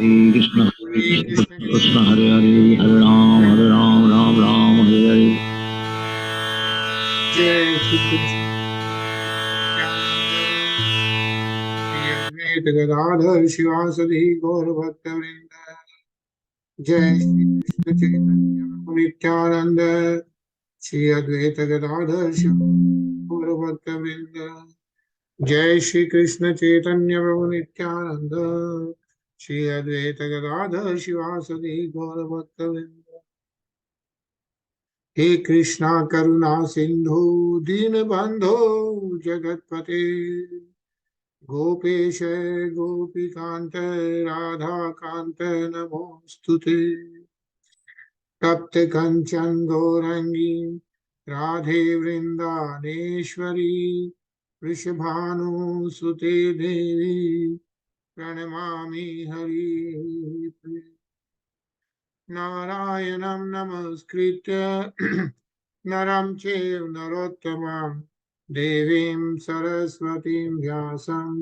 Krishna Krishna Hare Hare Hare Ram Ram Ram Hare Hare. Jai Shri Krishna Advaita Gadadhar Shivasadi Gaur Bhakta Vrinda. Jai Shri Krishna Chaitanya Nityananda Shri Advaita Gadadhar Shivasadi Gaur Bhakta Vrinda. Jai Shri Krishna Chaitanya Nityananda Shri Advaita Gadadhar Shivasadi Gaur Bhakta Vrinda. हे कृष्णा करुणा सिंधु दीनबंधो जगतपते गोपेश गोपीकांत राधाकांत नमोस्तुते तप्त कंचन गौरंगी राधे वृंदानेश्वरी वृषभानुसुते देवी प्रणमामि हरि नारायणं नमस्कृत्य नरं चैव नरोत्तमं देवीं सरस्वतीं व्यासं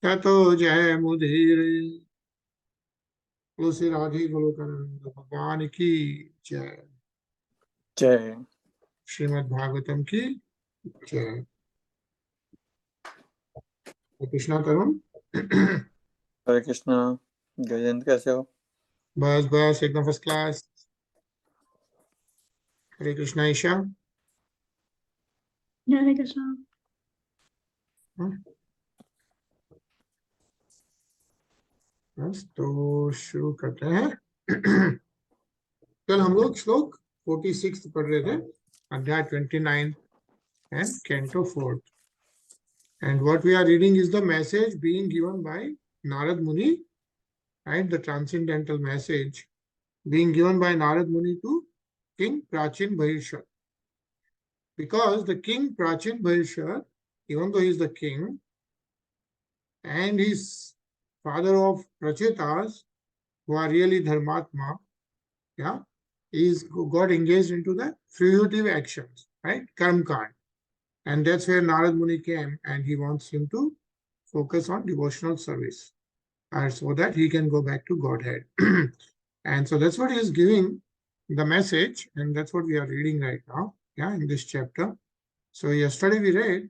ततो जयमुदीरये। तुलसी राधे गोलोकानंद भगवान की जय। जय। श्रीमद् भागवतम की जय। कृष्णा तरुण हरे कृष्णा। गजेंद्र कैसे हो? बस बस एकदम फर्स्ट क्लास। हरे कृष्णा ईशा। हरे कृष्णा। बस तो शुरू करते हैं। कल हम लोग श्लोक 46 पढ़ रहे थे, अध्याय 29 and canto 4th. And what we are reading is the message being given by Narad Muni, right? The transcendental message being given by Narad Muni to King Prachibarhisat. Because the King Prachibarhisat, even though he is the king, and his father of Prachetas, who are really Dharmatma, yeah, is got engaged into the fruitive actions, right? Karmkand. And that's where Narad Muni came, and he wants him to focus on devotional service, so that he can go back to Godhead. And so that's what he is giving the message, and that's what we are reading right now, yeah, in this chapter. So yesterday we read,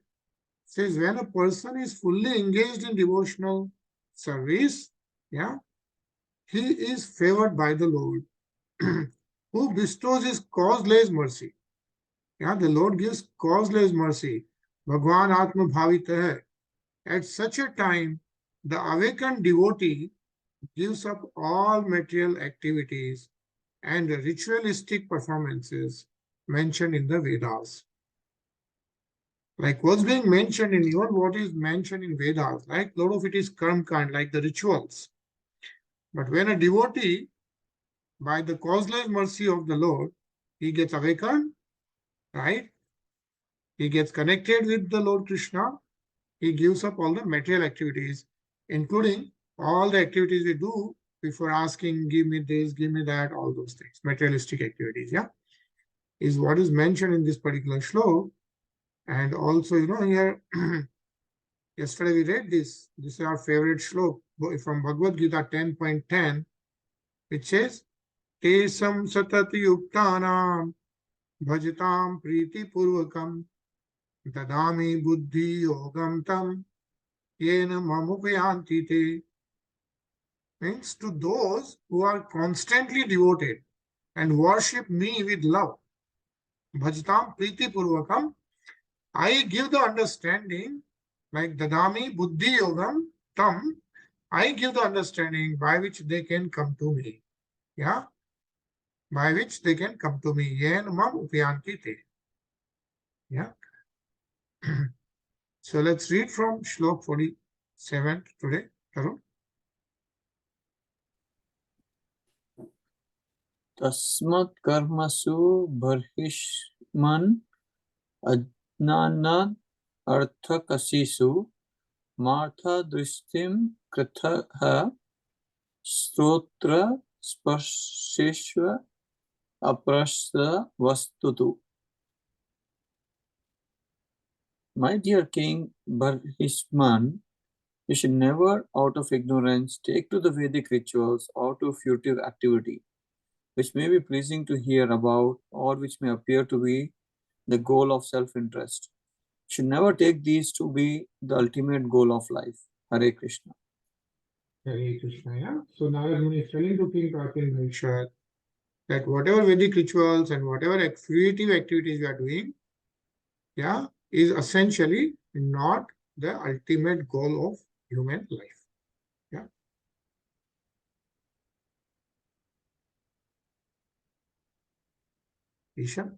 says when a person is fully engaged in devotional service, yeah, he is favored by the Lord, who bestows his causeless mercy. Yeah, the Lord gives causeless mercy. Bhagwan Atma Bhavita. At such a time, the awakened devotee gives up all material activities and ritualistic performances mentioned in the Vedas. Like what's being mentioned in even what is mentioned in Vedas, like a lot of it is karma, like the rituals. But when a devotee, by the causeless mercy of the Lord, he gets awakened, right? He gets connected with the Lord Krishna. He gives up all the material activities, including all the activities we do before asking, give me this, give me that, all those things, materialistic activities, yeah, is what is mentioned in this particular shlok. And also, here, yesterday we read this. This is our favorite shlok from Bhagavad Gita 10.10, which says, Tesam satati yuktanam bhajatam priti purvakam dadami buddhi yogam tam yena mamupayanti te. Means to those who are constantly devoted and worship me with love, bhajatam priti purvakam, I give the understanding, like dadami buddhi yogam tam, I give the understanding by which they can come to me. Yeah, by which they can come to me. Yen mam upayanti te. Yeah. So let's read from Shlok 47 today, Tarun. तस्मत् कर्मसु बर्हिष्मन् अज्ञानात् अर्थकसिषु मार्थदृष्टिं कृतः श्रोत्र स्पर्शेष्व अप्रश्र वस्तुतु. My dear King Barhishman, You should never, out of ignorance, take to the Vedic rituals out of furtive activity, which may be pleasing to hear about or which may appear to be the goal of self-interest. You should never take these to be the ultimate goal of life. Hare Krishna. Hare Krishna, yeah. So Narad Muni is telling to King Prachibarhisat that whatever Vedic rituals and whatever creative activities we are doing, yeah, is essentially not the ultimate goal of human life. Yeah. Isha?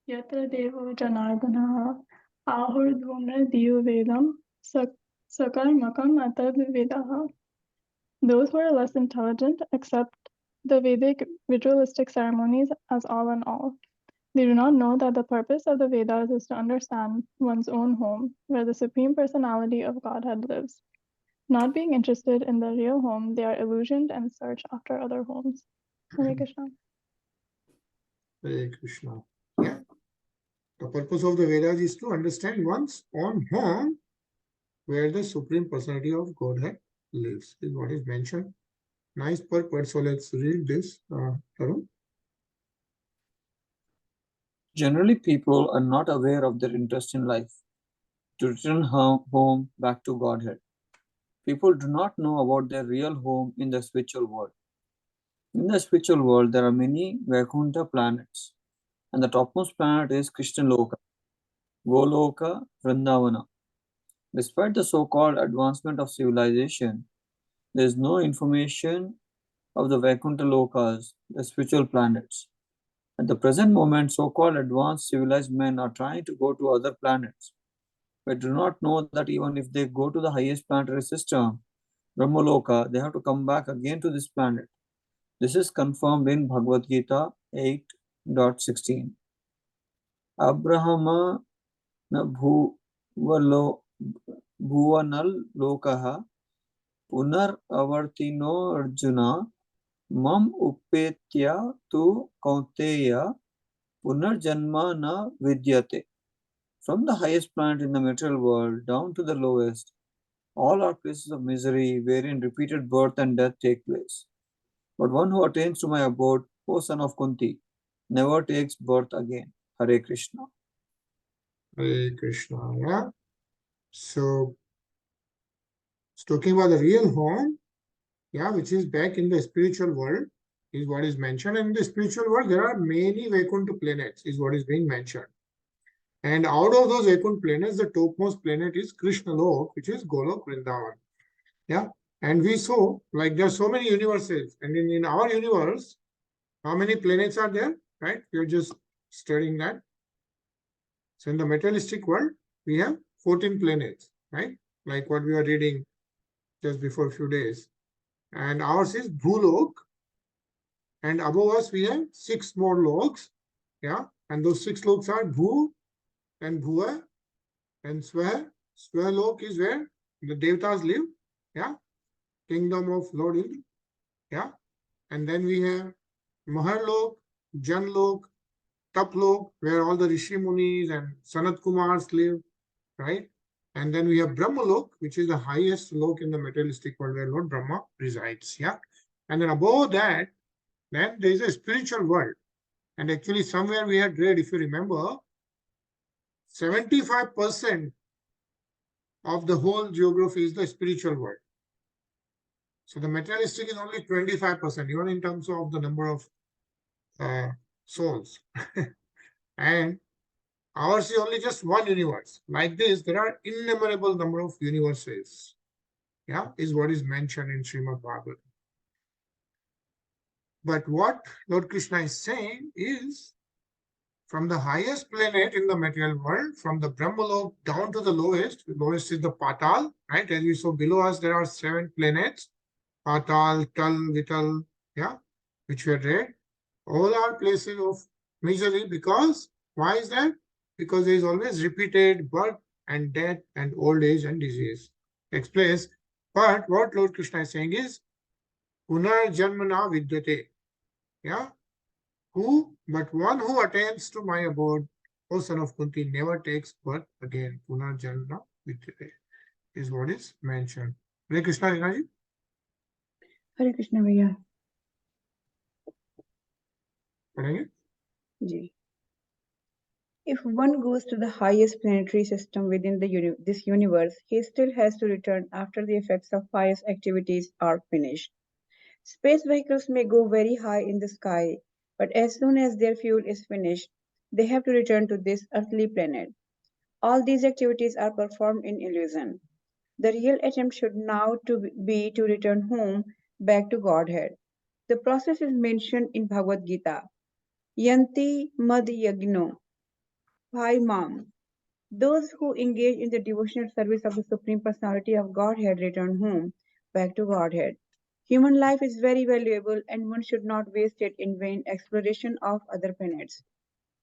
Yatra devo janardana ahurdvumna diyo vedam sakarmakam atad vedaha. Those who are less intelligent accept the Vedic ritualistic ceremonies as all in all. They do not know that the purpose of the Vedas is to understand one's own home, where the Supreme Personality of Godhead lives. Not being interested in the real home, they are illusioned and search after other homes. Hare Krishna. Hare Krishna. Yeah. The purpose of the Vedas is to understand one's own home, where the Supreme Personality of Godhead lives, is what is mentioned. Nice purpose. So let's read this, Tarun. Generally, people are not aware of their interest in life, to return home back to Godhead. People do not know about their real home in the spiritual world. In the spiritual world, there are many Vaikuntha planets, and the topmost planet is Krishna Loka, Goloka, Vrindavana. Despite the so-called advancement of civilization, there is no information of the Vaikuntha Lokas, the spiritual planets. At the present moment, so-called advanced civilized men are trying to go to other planets, but do not know that even if they go to the highest planetary system, Brahmaloka, they have to come back again to this planet. This is confirmed in Bhagavad Gita 8.16. Abrahama na bhuvanal lokaha punar avartino arjuna mam upetya tu kaunteya punarjanma na vidyate. From the highest planet in the material world down to the lowest, all are places of misery wherein repeated birth and death take place. But one who attains to my abode, O son of Kunti, never takes birth again. Hare Krishna. Hare Krishna. Yeah. So it's talking about the real home, yeah, which is back in the spiritual world, is what is mentioned. And in the spiritual world, there are many Vaikuntha planets, is what is being mentioned. And out of those Vaikuntha planets, the topmost planet is Krishna Lok, which is Golok Vrindavan. Yeah. And we saw, like, there are so many universes. And in our universe, how many planets are there? Right? You're just studying that. So in the materialistic world, we have 14 planets, right? Like what we were reading just before a few days. And ours is Bhulok. And above us, we have 6 more loks. Yeah. And those 6 loks are Bhu and Bhuva and Swa. Swalok is where the Devatas live. Yeah. Kingdom of Lord Indra. Yeah. And then we have Maharlok, Janlok, Taplok, where all the Rishi Munis and Sanat Kumars live, right? And then we have Brahmalok, which is the highest lok in the materialistic world where Lord Brahma resides. Yeah. And then above that, then there is a spiritual world. And actually, somewhere we had read, if you remember, 75% of the whole geography is the spiritual world. So the materialistic is only 25%, even in terms of the number of souls. And ours is only just one universe. Like this, there are innumerable number of universes. Yeah, is what is mentioned in Srimad Bhagavatam. But what Lord Krishna is saying is, from the highest planet in the material world, from the Brahmalok down to the lowest is the Patal, right? As we saw below us, there are 7 planets, Patal, Tal, Vital, yeah, which we had read. All are places of misery because, why is that? Because there is always repeated birth and death and old age and disease. Explains. But what Lord Krishna is saying is, Punar Janmana Vidyate. Yeah. But one who attains to my abode, O son of Kunti, never takes birth again. Punarjanma Vidyate is what is mentioned. Hare Krishna, Rinaji. हरे कृष्ण भैया पढ़ेंगे? जी. If one goes to the highest planetary system within this universe, he still has to return after the effects of pious activities are finished. Space vehicles may go very high in the sky, but as soon as their fuel is finished, they have to return to this earthly planet. All these activities are performed in illusion. The real attempt should now be to return home back to Godhead. The process is mentioned in Bhagavad Gita. Yanti mad yagno, Bhai Mam. Those who engage in the devotional service of the Supreme Personality of Godhead return home, back to Godhead. Human life is very valuable and one should not waste it in vain exploration of other planets.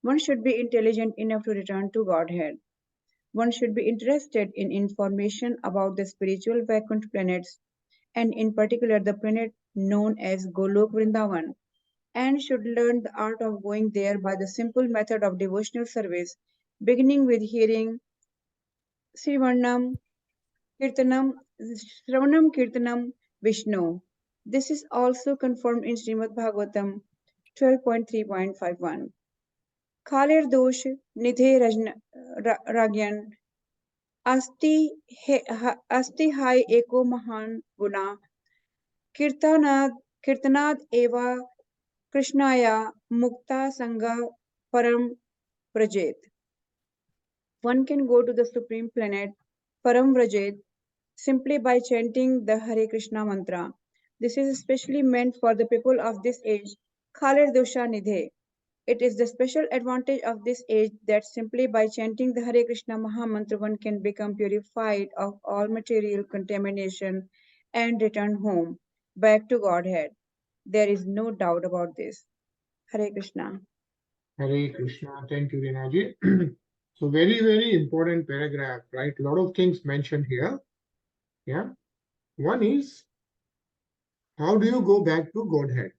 One should be intelligent enough to return to Godhead. One should be interested in information about the spiritual vacant planets, and in particular the planet known as Golok Vrindavan, and should learn the art of going there by the simple method of devotional service, beginning with hearing Srivarnam Kirtanam, Shravanam Kirtanam Vishnu. This is also confirmed in Srimad Bhagavatam 12.3.51. Khaler dosh nidhe ragyan asti hai eko mahan guna kirtanad eva krishnaya mukta sangha param prajet. One can go to the supreme planet Param Vrajet simply by chanting the Hare Krishna mantra. This is especially meant for the people of this age, Khaler Dosha Nidhe. It is the special advantage of this age that simply by chanting the Hare Krishna Maha Mantra one can become purified of all material contamination and return home, back to Godhead. There is no doubt about this. Hare Krishna. Hare Krishna. Thank you, Rinaji. So very, very important paragraph, right? A lot of things mentioned here. Yeah. One is, how do you go back to Godhead?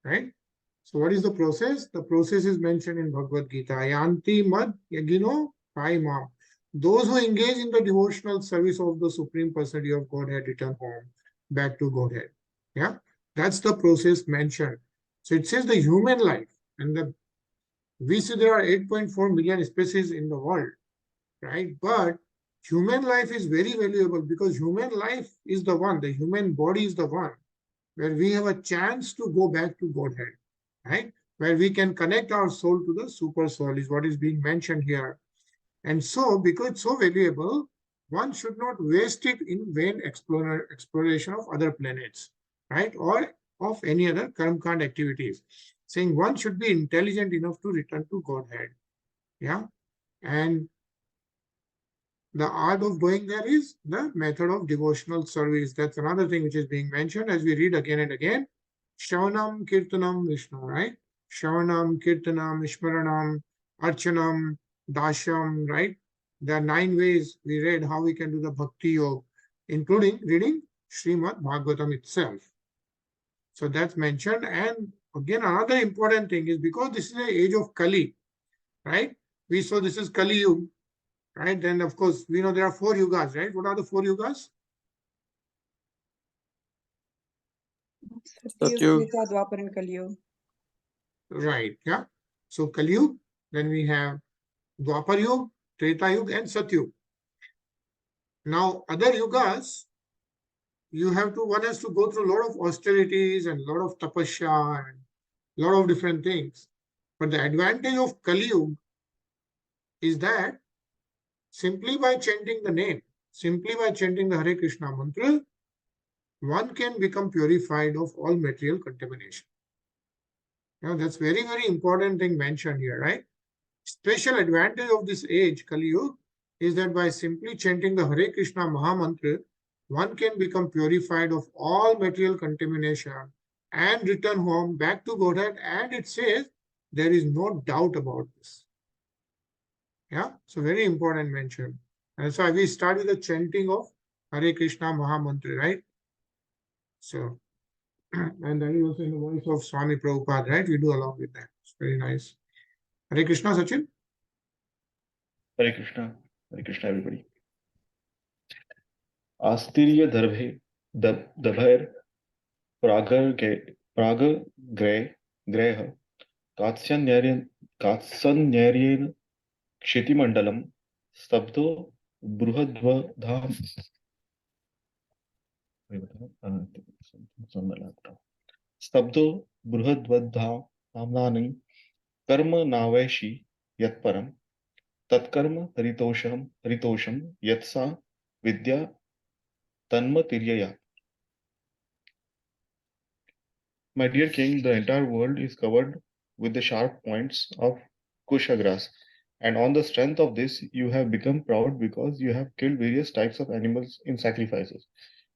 Right? So what is the process? The process is mentioned in Bhagavad Gita. Yanti mad yagino paimam. Those who engage in the devotional service of the Supreme Personality of Godhead return home, back to Godhead. Yeah. That's the process mentioned. So it says the human life, and we see there are 8.4 million species in the world, right? But human life is very valuable because human life is the one, the human body is the one where we have a chance to go back to Godhead, right? Where we can connect our soul to the super soul is what is being mentioned here. And so, because it's so valuable, one should not waste it in vain exploration of other planets, right? Or of any other karmkand activities. Saying one should be intelligent enough to return to Godhead. Yeah. And the art of going there is the method of devotional service. That's another thing which is being mentioned as we read again and again. Shravanam Kirtanam Vishnu, right? Shravanam Kirtanam Ishmaranam Archanam Dasham, right? There are 9 ways we read how we can do the Bhakti Yoga, including reading Srimad Bhagavatam itself. So that's mentioned. And again, another important thing is because this is the age of Kali, right? We saw this is Kali Yuga, right? Then of course, we know there are 4 yugas, right? What are the 4 yugas? Satyug, Treta, Dwapar and Kali Yuga. Right, yeah. So Kali Yuga, then we have Dwapar Yuga, Treta Yuga and Satyug. Now other yugas, one has to go through a lot of austerities and a lot of tapasya and a lot of different things. But the advantage of Kali Yuga is that simply by chanting the name, simply by chanting the Hare Krishna mantra, one can become purified of all material contamination. Now that's very, very important thing mentioned here, right? Special advantage of this age, Kali Yuga, is that by simply chanting the Hare Krishna Maha Mantra, one can become purified of all material contamination and return home back to Godhead. And it says there is no doubt about this. Yeah, so very important mention. And so we start with the chanting of Hare Krishna Maha Mantra, right? So And that is also in the voice of Swami Prabhupada, right? We do along with that. It's very nice. Hare Krishna, Sachin. Hare Krishna, everybody. Astirya darbher pragar कात्स्यन्यर्येण क्षितिमण्डलं स्तब्धो बृहद्वधाम स्तब्धो बृहद्वधाम्नानि कर्म नावैषि यत्परं तत्कर्म हरितोषं यत्सा विद्या तन्मतिर्यया. My dear king, the entire world is covered with the sharp points of kusha grass, and on the strength of this, you have become proud because you have killed various types of animals in sacrifices.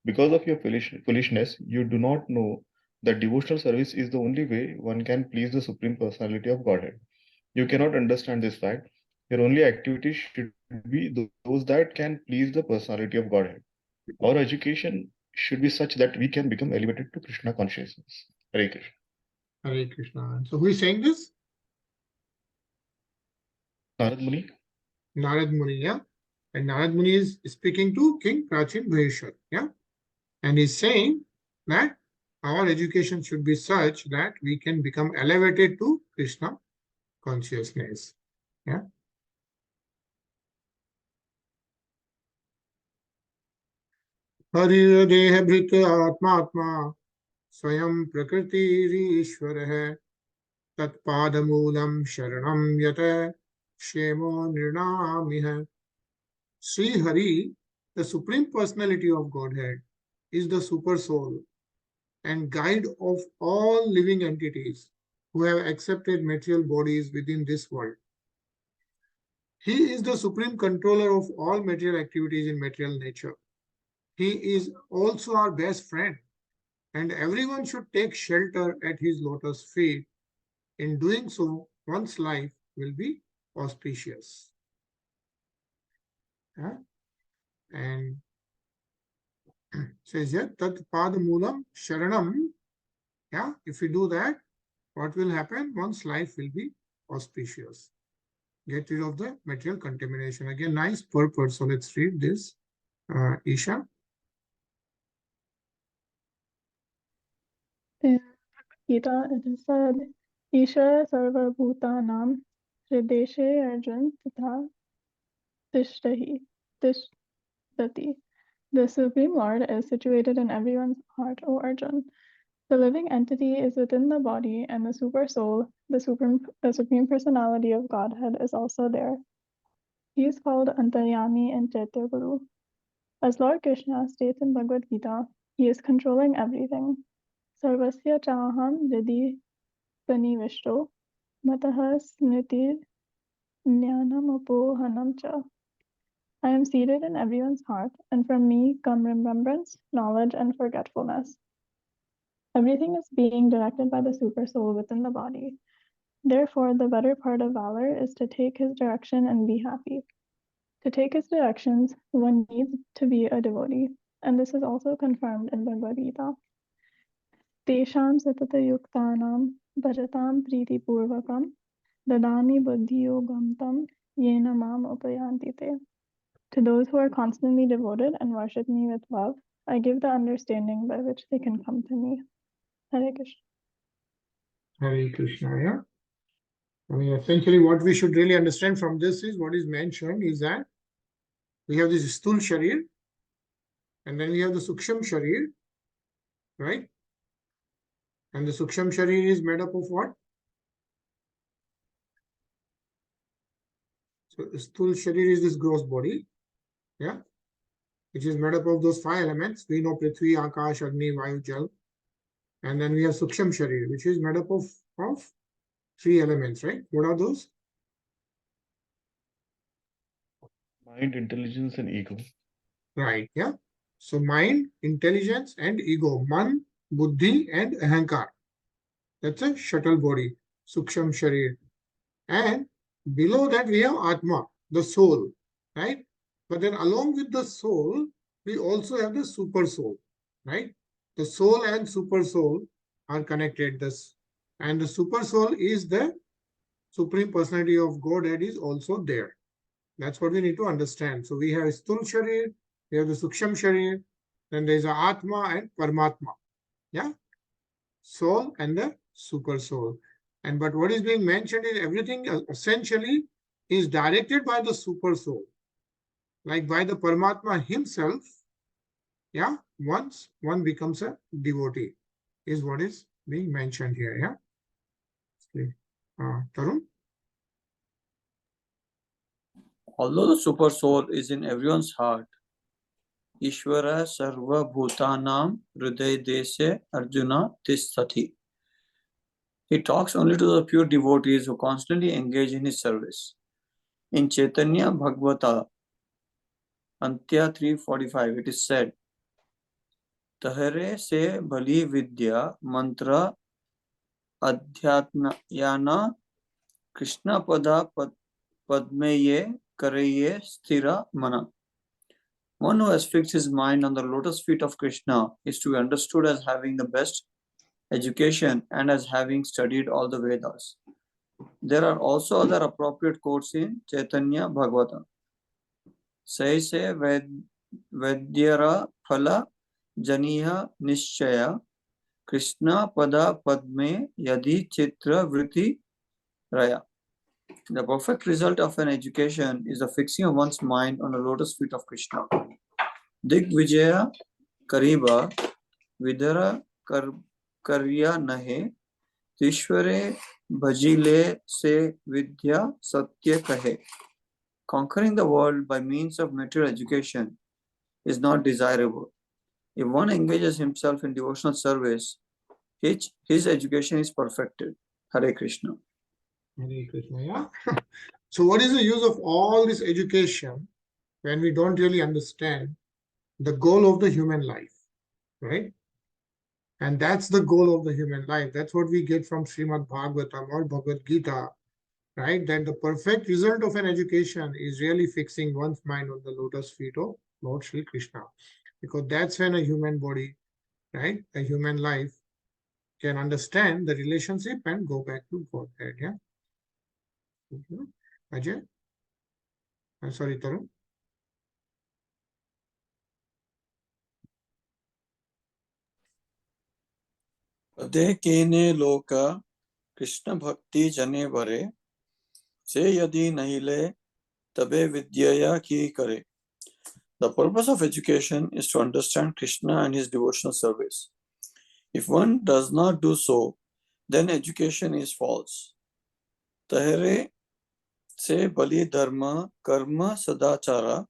Because of your foolishness, you do not know that devotional service is the only way one can please the Supreme Personality of Godhead. You cannot understand this fact. Your only activities should be those that can please the Personality of Godhead. Our education should be such that we can become elevated to Krishna consciousness. Hare Krishna. Hare Krishna. So who is saying this? Narad Muni. Narad Muni, yeah. And Narad Muni is speaking to King Prachibarhisat, yeah. And he's saying that our education should be such that we can become elevated to Krishna consciousness, yeah. Hari deha bhrit atma swayam prakriti ishwara tat padamulam sharanam yata shemo nirnamiha. Sri Hari, the Supreme Personality of Godhead, is the super soul and guide of all living entities who have accepted material bodies within this world. He is the supreme controller of all material activities in material nature. He is also our best friend, and everyone should take shelter at his lotus feet. In doing so, one's life will be auspicious. Yeah? And says here, Tat Padamulam Sharanam. Yeah, if we do that, what will happen? One's life will be auspicious. Get rid of the material contamination. Again, nice purpose. So let's read this. Isha. In Gita, it is said, Isha Sarva Bhutanam Hrideshe Arjun Tatha Tishtahi Tishtati. The Supreme Lord is situated in everyone's heart, O Arjun. The living entity is within the body, and the super soul, the supreme personality of Godhead, is also there. He is called Antaryami and Chaitya Guru. As Lord Krishna states in Bhagavad Gita, he is controlling everything. Sarvasya chaham vidhi sanivishto mataha smriti jnanam apohanam cha. I am seated in everyone's heart, and from me come remembrance, knowledge, and forgetfulness. Everything is being directed by the super soul within the body. Therefore, the better part of valor is to take his direction and be happy. To take his directions, one needs to be a devotee, and this is also confirmed in Bhagavad Gita. Tesham satata yuktanam bhajatam priti purvakam dadami buddhi yogam tam yena mam upayanti te. To those who are constantly devoted and worship me with love, I give the understanding by which they can come to me. Hare Krishna. Hare Krishna, yeah. I mean, essentially what we should really understand from this is what is mentioned is that we have this Sthul Sharir, and then we have the Suksham Sharir, right? And the Suksham Sharir is made up of what? So Sthul Sharir is this gross body, yeah, which is made up of those 5 elements. We know Prithvi, Akash, Agni, Vayu, Jal. And then we have Suksham Sharir, which is made up of 3 elements, right? What are those? Mind, intelligence, and ego. Right, yeah. So mind, intelligence, and ego. Man, buddhi, and ahankar. That's a shuttle body, Suksham Sharir. And below that we have Atma, the soul, right? But then along with the soul, we also have the super soul, right? the soul and super soul are connected. And the super soul is the Supreme Personality of Godhead is also there. That's what we need to understand. So we have Sthul Sharir, we have the Suksham Sharir, then there is a Atma and Paramatma. Yeah, soul and the super soul. And but what is being mentioned is everything essentially is directed by the super soul, like by the Paramatma himself. Yeah, once one becomes a devotee, is what is being mentioned here. Yeah, Tarun. Although the super soul is in everyone's heart, Ishvara Sarva Bhutanam Hriday Deshe Arjuna Tisthati. He talks only to the pure devotees who constantly engage in his service. In Chaitanya Bhagavata, Antya 3:45, it is said, Hare se bhali vidya mantra adhyatmyana Krishna pada padmeye kareye sthira mana. One who has fixed his mind on the lotus feet of Krishna is to be understood as having the best education and as having studied all the Vedas. There are also other appropriate quotes in Chaitanya Bhagavatam. Saise Vedyara Phala Janiha Nishchaya Krishna Pada Padme Yadi Chitra Vritti Raya. The perfect result of an education is the fixing of one's mind on the lotus feet of Krishna. Digvijaya Kariba Vidara Karya Nahe Tishware Bhajile Se Vidya Satya Kahe. Conquering the world by means of material education is not desirable. If one engages himself in devotional service, his education is perfected. Hare Krishna. Hare Krishna, yeah. So what is the use of all this education when we don't really understand the goal of the human life, right? And that's the goal of the human life. That's what we get from Srimad Bhagavatam or Bhagavad Gita, right? That the perfect result of an education is really fixing one's mind on the lotus feet of Lord Sri Krishna. Because that's when a human body, right, a human life can understand the relationship and go back to Godhead, yeah? Ajay? I'm sorry, Tarun. Ade kene loka Krishna bhakti jane vare se yadi nahile tabe vidyaya ki kare. The purpose of education is to understand Krishna and his devotional service. If one does not do so, then education is false. Tahere se bali dharma karma sadachara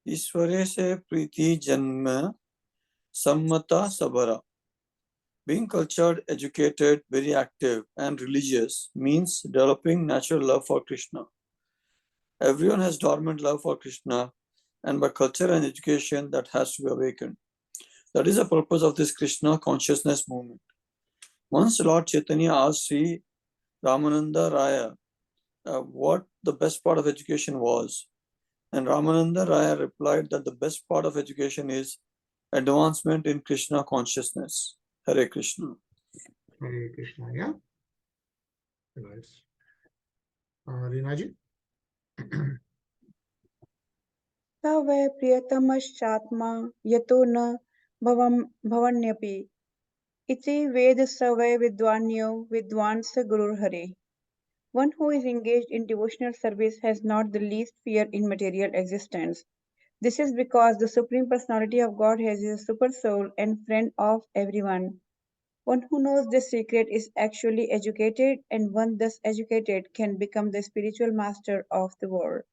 Ishware se priti janma sammata sabara. Being cultured, educated, very active, and religious means developing natural love for Krishna. Everyone has dormant love for Krishna, and by culture and education, that has to be awakened. That is the purpose of this Krishna consciousness movement. Once Lord Chaitanya asked Sri Ramananda Raya what the best part of education was, and Ramananda Raya replied that the best part of education is advancement in Krishna consciousness. Hare Krishna. Hare Krishna, yeah? Nice. Rinaji? स वै प्रियतमश्चात्मा यतो न भवन्यपि इति वेद स वै विद्वान्यो विद्वान् स गुरुर्हरे. One who is engaged in devotional service has not the least fear in material existence. This is because the Supreme Personality of Godhead is a super soul and friend of everyone. One who knows this secret is actually educated, and one thus educated can become the spiritual master of the world.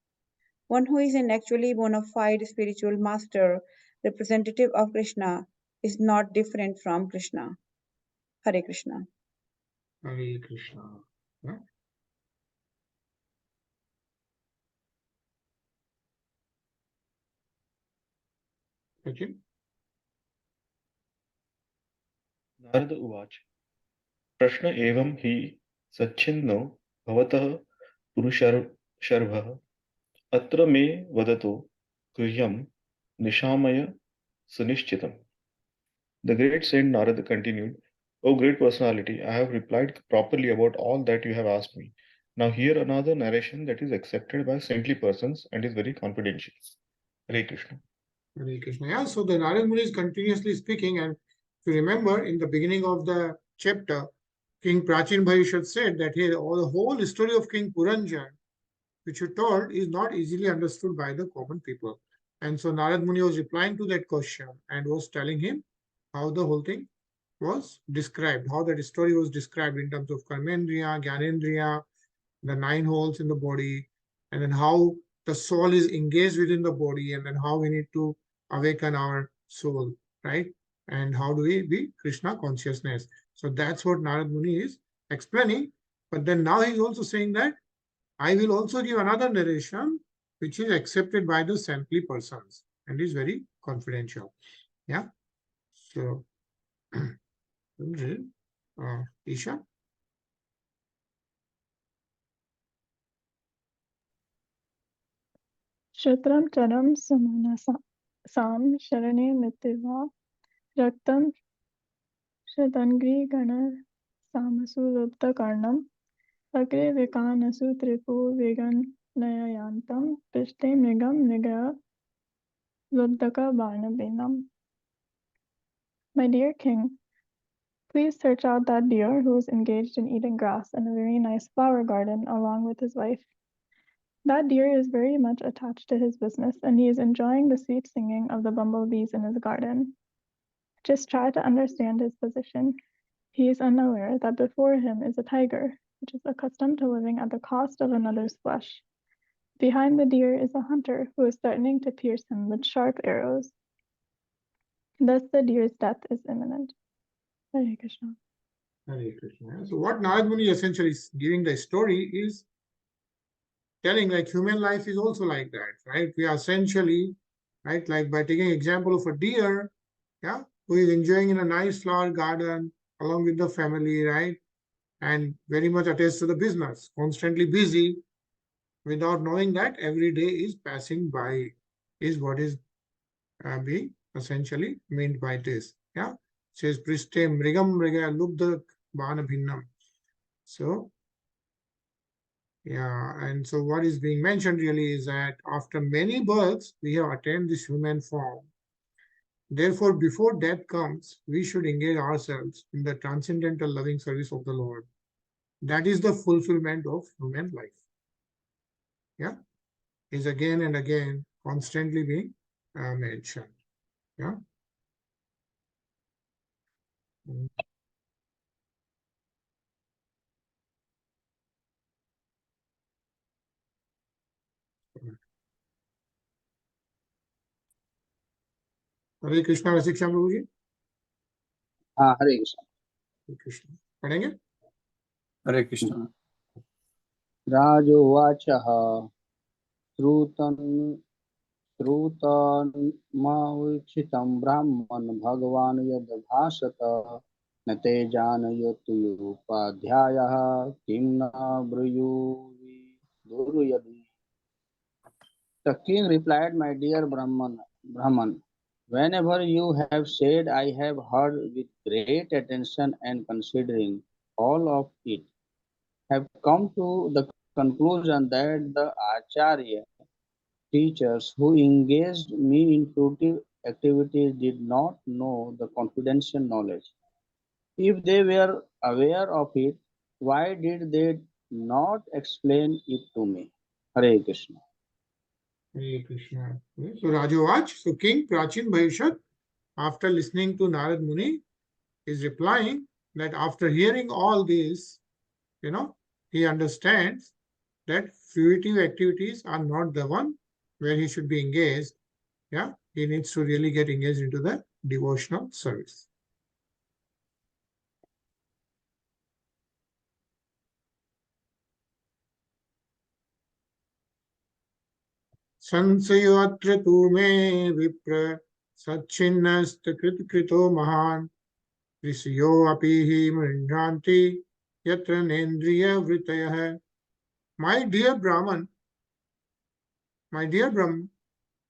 One who is an actually bona fide spiritual master, representative of Krishna, is not different from Krishna. Hare Krishna. Hare Krishna. Yeah? Sachin? Narad उवाच प्रश्न एवं हि सच्छिन्नो भवतः पुरुषर्षभः अत्र मे वदतो गृह्यं निशामय सुनिश्चितम्. The great Saint Narada continued, O great personality, I have replied properly about all that you have asked me. Now hear another narration that is accepted by saintly persons and is very confidential. Hare Krishna. Hare Krishna. Yeah, so the Narad Muni is continuously speaking, and if you remember in the beginning of the chapter, King Prachibarhisat said that the whole story of King Puranjan, which you told, is not easily understood by the common people. And so Narad Muni was replying to that question and was telling him how the whole thing was described, how that story was described in terms of Karmendriya, Gyanendriya, the 9 holes in the body, and then how the soul is engaged within the body, and then how we need to awaken our soul, right? And how do we be Krishna consciousness? So that's what Narad Muni is explaining. But then now he's also saying that I will also give another narration which is accepted by the saintly persons and is very confidential. Yeah. So, Isha. Shatram charam sam sharane mitiva raktam shatangri gana samasu lupta karnam agre vikanasu tripu vegan nayayantam pishte migam niga lubdaka barnabinam. My dear king, please search out that deer who is engaged in eating grass in a very nice flower garden along with his wife. That deer is very much attached to his business, and he is enjoying the sweet singing of the bumblebees in his garden. Just try to understand his position. He is unaware that before him is a tiger, which is accustomed to living at the cost of another's flesh. Behind the deer is a hunter who is threatening to pierce him with sharp arrows. Thus the deer's death is imminent. Hare Krishna. Hare Krishna. So what Narad Muni essentially is giving the story is telling like human life is also like that, right? We are essentially, right, like by taking example of a deer, yeah, who is enjoying in a nice flower garden along with the family, right? And very much attached to the business, constantly busy without knowing that every day is passing by, is what is being essentially meant by this. Yeah. Says Priste Mrigam Mriga Lubda Bana Bhinnam. So yeah, and so what is being mentioned really is that after many births, we have attained this human form. Therefore, before death comes, we should engage ourselves in the transcendental loving service of the Lord. That is the fulfillment of human life. Yeah, is again and again constantly being mentioned. Yeah. हरे कृष्णा रसिक श्याम प्रभु जी. हाँ हरे कृष्ण. हरे कृष्ण पढ़ेंगे. Hare Krishna. राजोवाचः श्रुतमवीक्षितं ब्राह्मण भगवान् यद्भाषत न ते जानयोत्युपाध्यायः किं न ब्रूयुर्यदि. The king replied, My dear Brahman, whenever you have said, I have heard with great attention and considering all of it, have come to the conclusion that the Acharya teachers who engaged me in fruitive activities did not know the confidential knowledge. If they were aware of it, why did they not explain it to me? Hare Krishna. Hare Krishna. So Rajavach, so King Prachibarhisat, after listening to Narad Muni, is replying that after hearing all this, he understands that fruitive activities are not the one where he should be engaged. Yeah, he needs to really get engaged into the devotional service. संशयोऽत्र तु मे विप्र सच्छिन्नस्तकृतो महान् ऋषयोऽपि हि मृण्डान्ति यत्र नेन्द्रियवृत्तयः. My dear Brahman,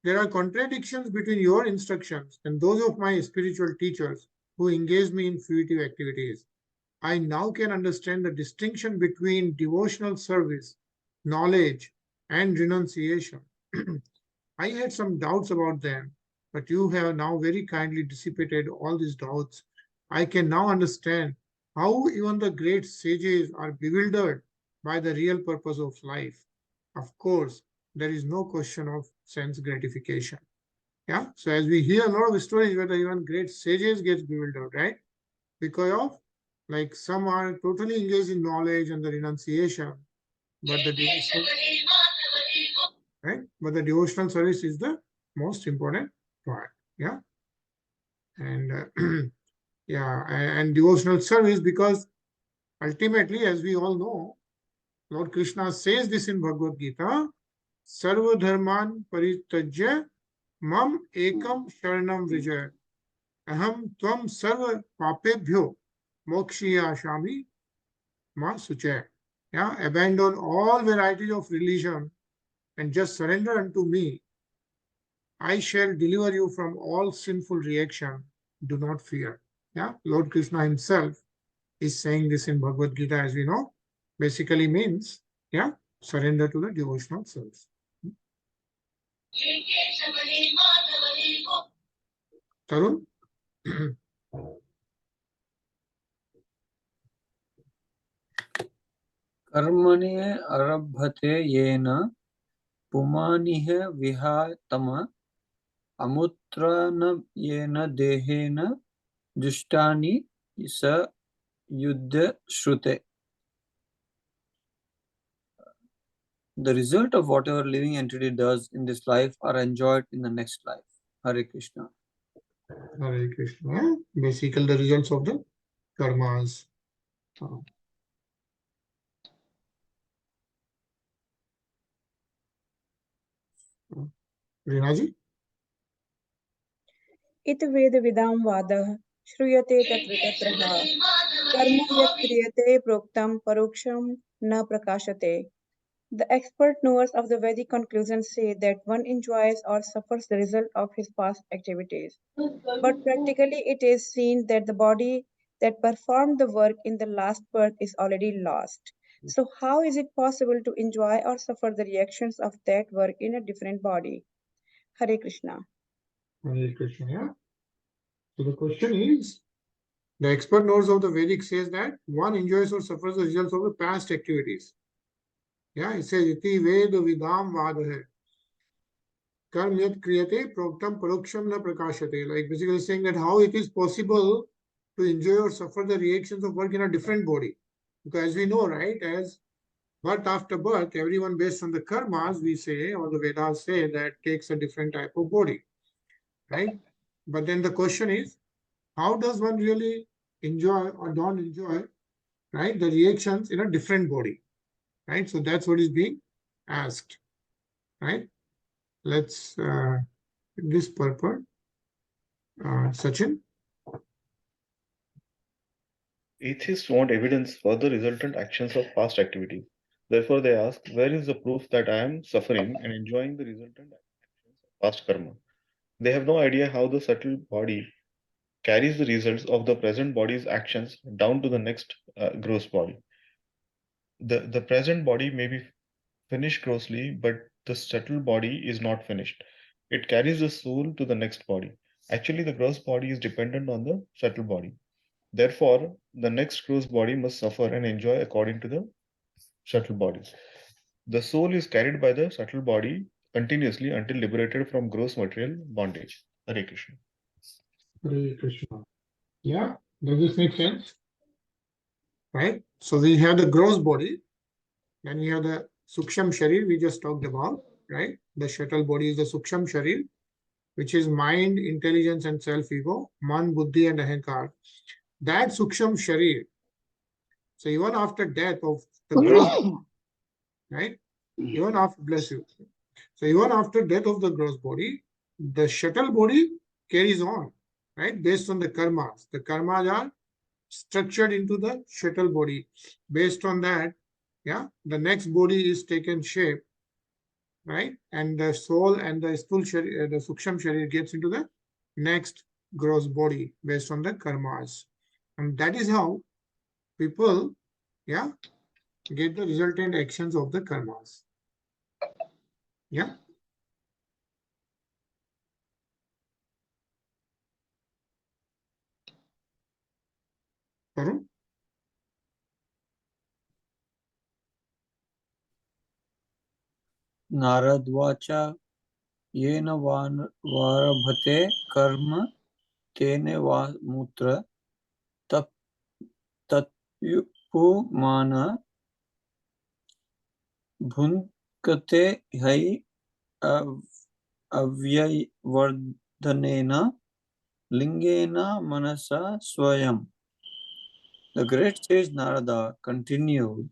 there are contradictions between your instructions and those of my spiritual teachers, who engaged me in fruitive activities. I now can understand the distinction between devotional service, knowledge, and renunciation. I had some doubts about them, but you have now very kindly dissipated all these doubts. I can now understand how even the great sages are bewildered by the real purpose of life. Of course, there is no question of sense gratification. Yeah. So as we hear a lot of stories where even great sages get bewildered, right? Because of like some are totally engaged in knowledge and the renunciation, but the devotional, right? But the devotional service is the most important part. Yeah. And yeah, and devotional service, because ultimately, as we all know, Lord Krishna says this in Bhagavad Gita, Sarva Dharman Paritajya Mam Ekam Sharanam Vijay Aham Tvam Sarva Papebhyo Mokshiyashami Ma Suche. Yeah, abandon all varieties of religion and just surrender unto me. I shall deliver you from all sinful reaction. Do not fear. Yeah, Lord Krishna himself is saying this in Bhagavad Gita, as we know. Basically means, yeah, surrender to the devotional service. Tarun? कर्मणि आरभते येन पुमानिह विहातम अमुत्र न येन देहेन जुष्टानि स युद्ध श्रुते. The result of whatever living entity does in this life are enjoyed in the next life. Hare Krishna. Hare Krishna. Basically the results of the karmas. Rinaji? इत वेद विदाम वादः श्रूयते तत्र तत्रः कर्म यत् क्रियते प्रोक्तम परोक्षम न प्रकाशते. The expert knowers of the Vedic conclusion say that one enjoys or suffers the result of his past activities. But practically it is seen that the body that performed the work in the last birth is already lost. So how is it possible to enjoy or suffer the reactions of that work in a different body? Hare Krishna. Hare Krishna, yeah. So the question is, the expert notes of the Vedic says that one enjoys or suffers the results of the past activities. Yeah, it says, iti veda vidam vadaha. Karm yat kriyate proktam paroksham na prakashate. Like basically saying that how it is possible to enjoy or suffer the reactions of work in a different body. Because as we know, right, as birth after birth, everyone based on the karmas, we say, or the Vedas say, that takes a different type of body, right? But then the question is, how does one really enjoy or don't enjoy, right, the reactions in a different body, right? So that's what is being asked, right? Let's this purport, Sachin. Atheists want evidence for the resultant actions of past activity. Therefore, they ask, where is the proof that I am suffering and enjoying the resultant actions of past karma? They have no idea how the subtle body carries the results of the present body's actions down to the next gross body. The present body may be finished grossly, but the subtle body is not finished. It carries the soul to the next body. Actually, the gross body is dependent on the subtle body. Therefore, the next gross body must suffer and enjoy according to the subtle bodies. The soul is carried by the subtle body continuously until liberated from gross material bondage. Hare Krishna. Hare Krishna. Yeah, does this make sense? Right? So we have the gross body, then we have the Suksham Sharir we just talked about, right? The shuttle body is the Suksham Sharir, which is mind, intelligence, and self-ego, Man, Buddhi, and Ahankar. That Suksham Sharir, so even after death of the gross, right? Even after, bless you. So even after death of the gross body, the shuttle body carries on, right? Based on the karmas. The karmas are structured into the shuttle body. Based on that, yeah, the next body is taken shape, right? And the soul and the Sthul Sharir, the Suksham Sharir gets into the next gross body based on the karmas. And that is how people, yeah, get the resultant actions of the karmas. Yeah. Varun? नारदवाचा येन वारभते कर्म तेने वा मूत्र तत्पुमान भुङ्क्ते है अव्ययवर्धनेन Lingen मनसा स्वयं. The great sage Narada continued,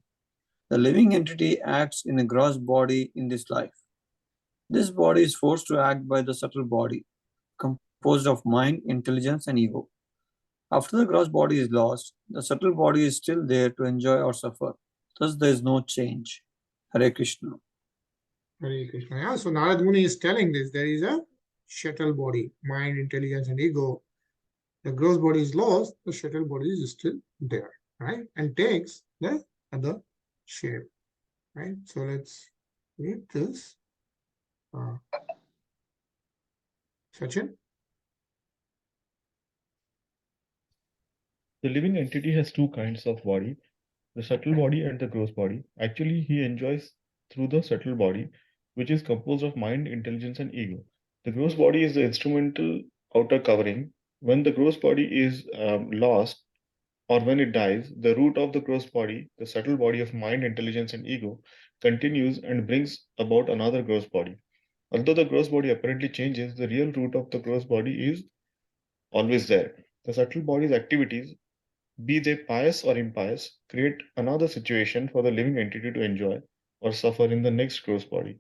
the living entity acts in a gross body in this life. This body is forced to act by the subtle body, composed of mind, intelligence, and ego. After the gross body is lost, the subtle body is still there to enjoy or suffer. Thus, there is no change. Hare Krishna. Hare Krishna. Yeah. So Narad Muni is telling this. There is a shuttle body, mind, intelligence, and ego. The gross body is lost, the shuttle body is still there, right? And takes the other shape, right? So let's read this. Sachin? The living entity has two kinds of body, the subtle body and the gross body. Actually, he enjoys through the subtle body, which is composed of mind, intelligence, and ego. The gross body is the instrumental outer covering. When the gross body is lost or when it dies, the root of the gross body, the subtle body of mind, intelligence, and ego, continues and brings about another gross body. Although the gross body apparently changes, the real root of the gross body is always there. The subtle body's activities, be they pious or impious, create another situation for the living entity to enjoy or suffer in the next gross body.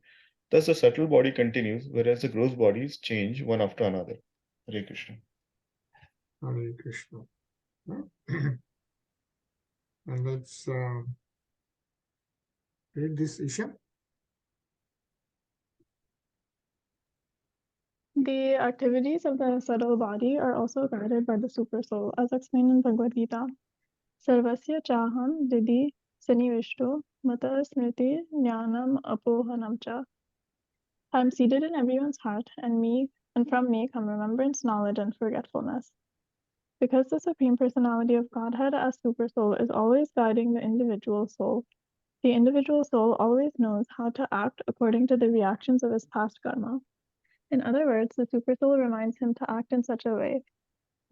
Thus, the subtle body continues, whereas the gross bodies change one after another. Hare Krishna. Hare Krishna. And let's read this, Isha. The activities of the subtle body are also guided by the super soul, as explained in Bhagavad Gita. Sarvasya chaham didi sanivishto mata smriti jnanam apohanam cha. I am seated in everyone's heart, and from me come remembrance, knowledge, and forgetfulness. Because the Supreme Personality of Godhead as Super Soul is always guiding the individual soul, the individual soul always knows how to act according to the reactions of his past karma. In other words, the Super Soul reminds him to act in such a way.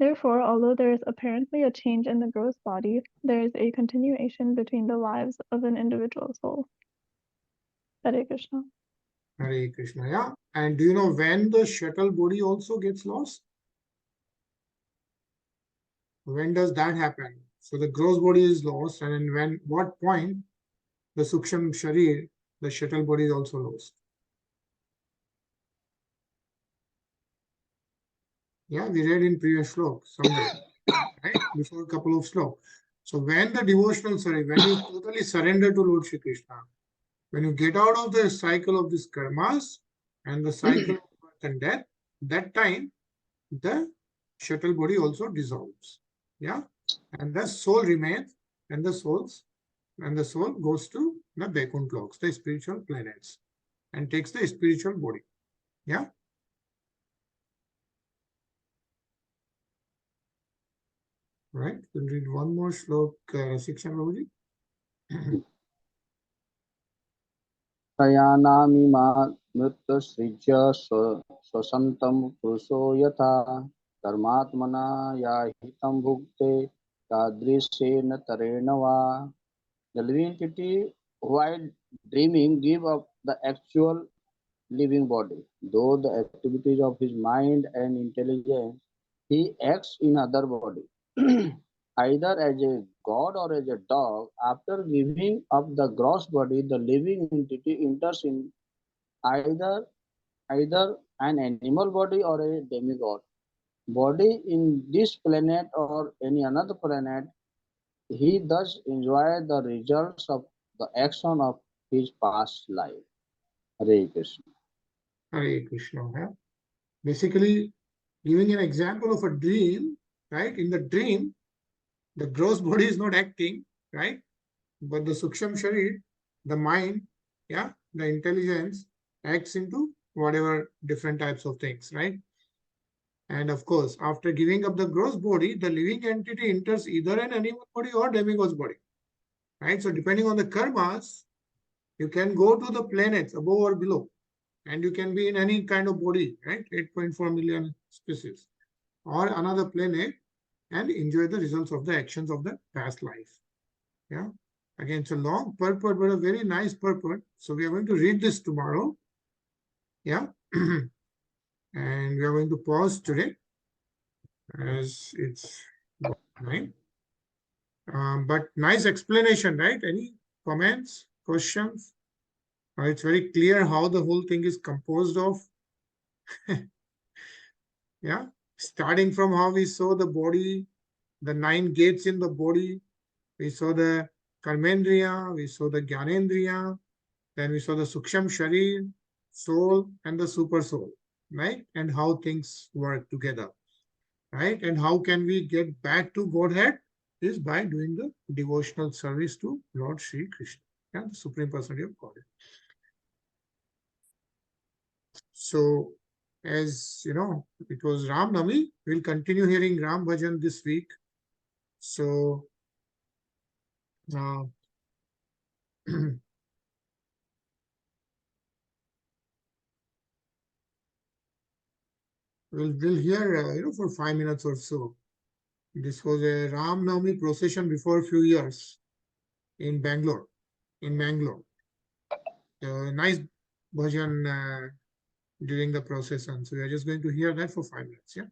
Therefore, although there is apparently a change in the gross body, there is a continuation between the lives of an individual soul. Hare Krishna. Hare Krishna. Yeah. And do you know when the shuttle body also gets lost? When does that happen? So the gross body is lost, and when what point the Suksham Sharir, the shuttle body is also lost. Yeah, we read in previous slok somewhere, right? Before a couple of slok. So when the devotional service, when you totally surrender to Lord Shri Krishna, when you get out of the cycle of these karmas and the cycle of birth and death, that time the shuttle body also dissolves. Yeah, and the soul remains, and the soul goes to the Vaikuntha loks, the spiritual planets, and takes the spiritual body. Yeah. Right. We'll read one more slok, Shiksha Prabhuji. प्रयाणामिमा मृत्युसृज्य स्वसन्तं पुरुषो यथा धर्मात्मना या हितं भुक्ते तादृशेन तरेण वा. The living entity, while dreaming, give up the actual living body. Though the activities of his mind and intelligence, he acts in other body, either as a god or as a dog. After giving up the gross body, the living entity enters in either either an animal body or a demigod body in this planet or any another planet. He thus enjoys the results of the action of his past life. Hare Krishna. Hare Krishna. Yeah. Basically, giving an example of a dream, right? In the dream, the gross body is not acting, right? But the Suksham Sharir, the mind, yeah, the intelligence acts into whatever different types of things, right? And of course, after giving up the gross body, the living entity enters either an animal body or demigod's body, right? So depending on the karmas, you can go to the planets above or below, and you can be in any kind of body, right? 8.4 million species or another planet and enjoy the results of the actions of the past life. Yeah. Again, it's a long purport, but a very nice purport. So we are going to read this tomorrow. Yeah. And we are going to pause today as it's 9. But nice explanation, right? Any comments, questions? It's very clear how the whole thing is composed of. Yeah. Starting from how we saw the body, the 9 gates in the body. We saw the Karmendriya, we saw the Gyanendriya, then we saw the Suksham Sharir, soul, and the super soul, right? And how things work together, right? And how can we get back to Godhead is by doing the devotional service to Lord Sri Krishna, yeah, the Supreme Personality of Godhead. So, as you know, it was Ram Nami. We'll continue hearing Ram Bhajan this week. So, we'll hear, for 5 minutes or so. This was a Ram Navami procession before a few years in Bangalore. Nice bhajan during the procession. So we are just going to hear that for 5 minutes. Yeah.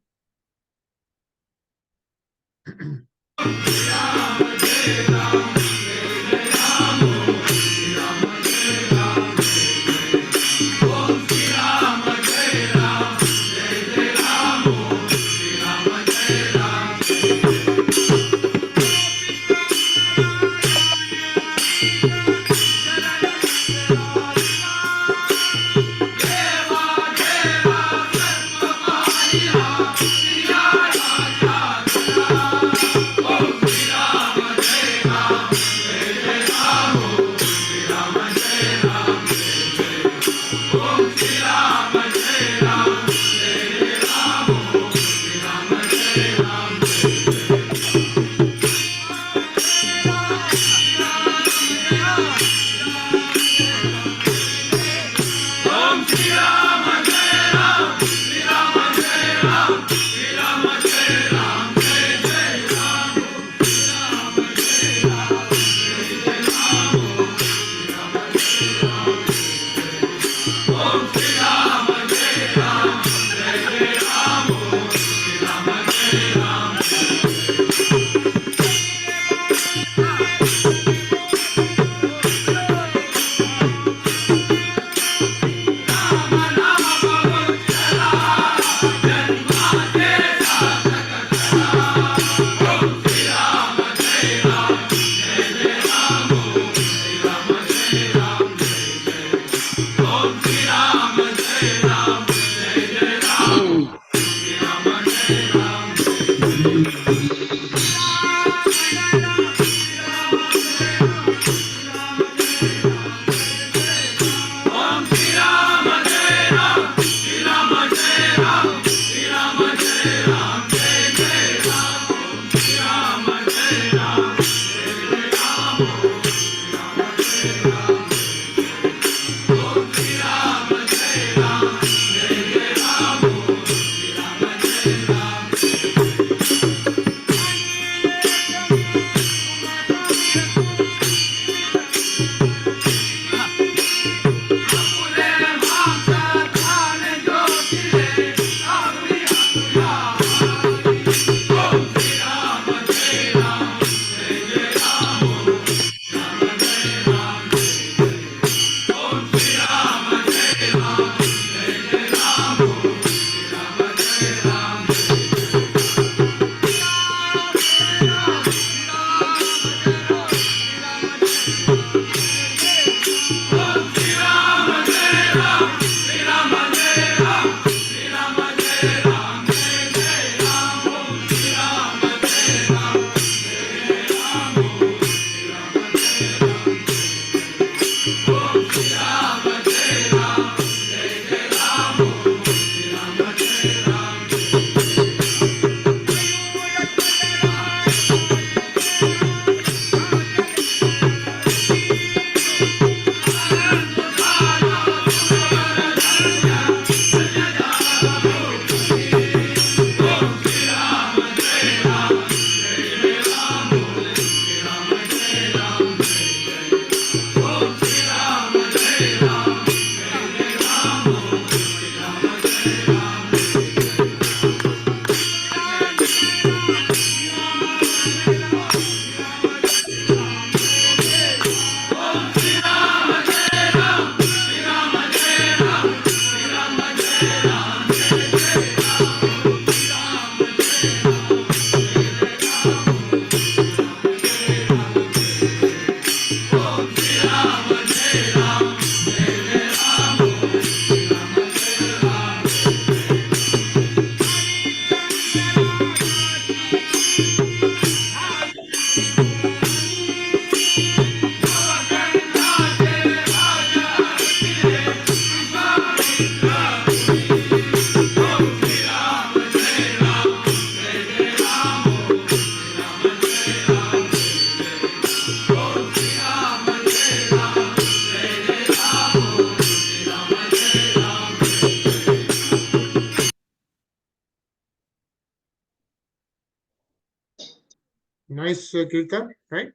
Nice kirtan, right?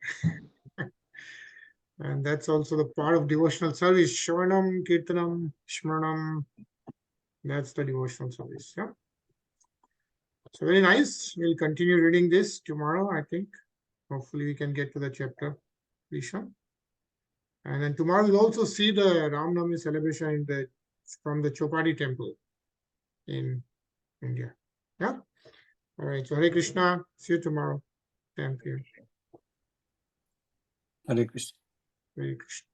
And that's also the part of devotional service. Shravanam, Kirtanam, Shmaranam. That's the devotional service. Yeah. So very nice. We'll continue reading this tomorrow, I think. Hopefully we can get to the chapter, Krishna. And then tomorrow we'll also see the Ram Navami celebration from the Chopadi temple in India. Yeah. All right. So Hare Krishna. See you tomorrow. 10 p.m. Hare Krishna. Hare Krishna.